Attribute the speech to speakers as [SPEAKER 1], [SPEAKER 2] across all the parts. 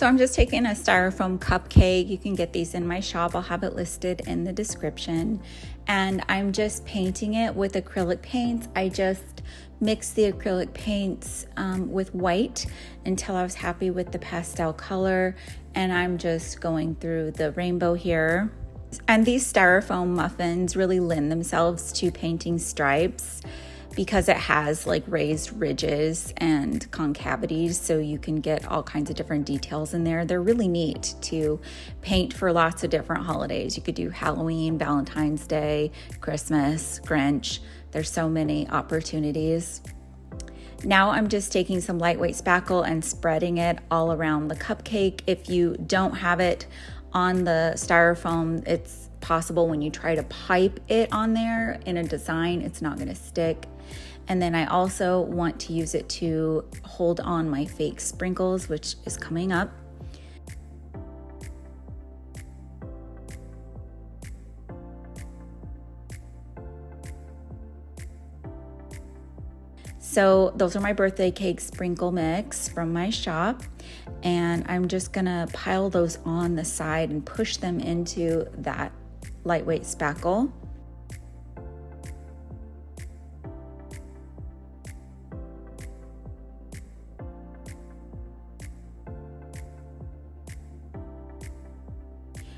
[SPEAKER 1] So I'm just taking a styrofoam cupcake. You can get these in my shop. I'll have it listed in the description. And I'm just painting it with acrylic paints. I just mixed the acrylic paints with white until I was happy with the pastel color. And I'm just going through the rainbow here. And these styrofoam muffins really lend themselves to painting stripes, because it has like raised ridges and concavities, so you can get all kinds of different details in there. They're really neat to paint for lots of different holidays. You could do Halloween, Valentine's Day, Christmas, Grinch. There's so many opportunities. Now I'm just taking some lightweight spackle and spreading it all around the cupcake. If you don't have it on the styrofoam, it's possible when you try to pipe it on there in a design, it's not going to stick. And then I also want to use it to hold on my fake sprinkles, which is coming up. So those are my birthday cake sprinkle mix from my shop. And I'm just gonna pile those on the side and push them into that lightweight spackle.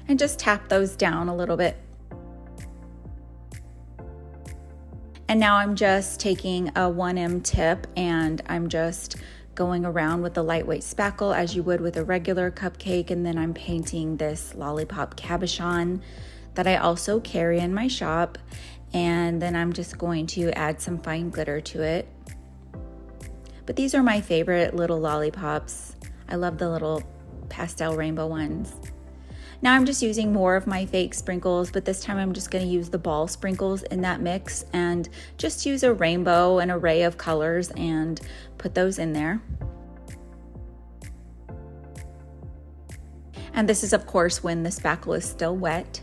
[SPEAKER 1] And just tap those down a little bit. And now I'm just taking a 1M tip and I'm just going around with the lightweight spackle as you would with a regular cupcake, and then I'm painting this lollipop cabochon that I also carry in my shop, and then I'm just going to add some fine glitter to it. But these are my favorite little lollipops. I love the little pastel rainbow ones. Now I'm just using more of my fake sprinkles, but this time I'm just going to use the ball sprinkles in that mix and just use a rainbow, an array of colors, and put those in there. And this is, of course, when the spackle is still wet.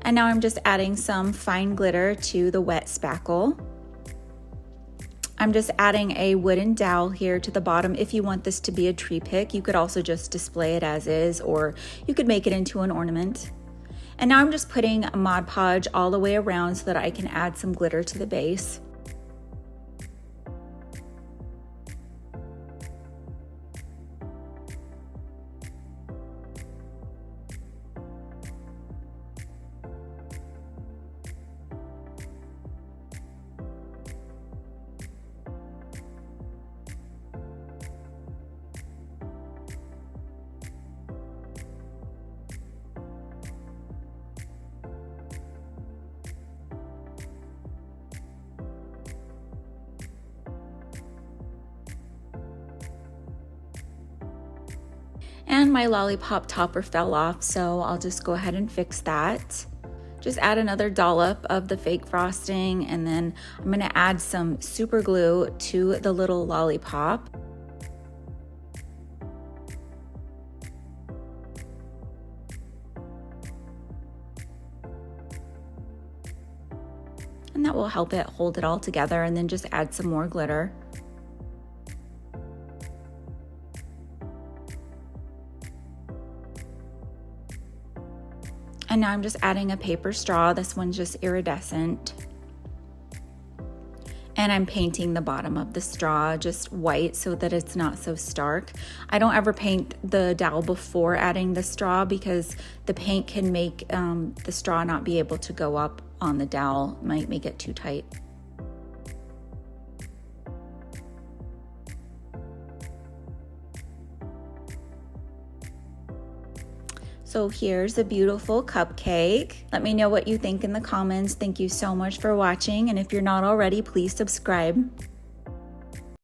[SPEAKER 1] And now I'm just adding some fine glitter to the wet spackle. I'm just adding a wooden dowel here to the bottom. If you want this to be a tree pick, you could also just display it as is, or you could make it into an ornament. And now I'm just putting a Mod Podge all the way around so that I can add some glitter to the base. And my lollipop topper fell off, so I'll just go ahead and fix that. Just add another dollop of the fake frosting, and then I'm gonna add some super glue to the little lollipop. And that will help it hold it all together, and then just add some more glitter. And now I'm just adding a paper straw. This one's just iridescent. And I'm painting the bottom of the straw just white so that it's not so stark. I don't ever paint the dowel before adding the straw because the paint can make the straw not be able to go up on the dowel. It might make it too tight. So here's a beautiful cupcake. Let me know what you think in the comments. Thank you so much for watching, and if you're not already, please subscribe.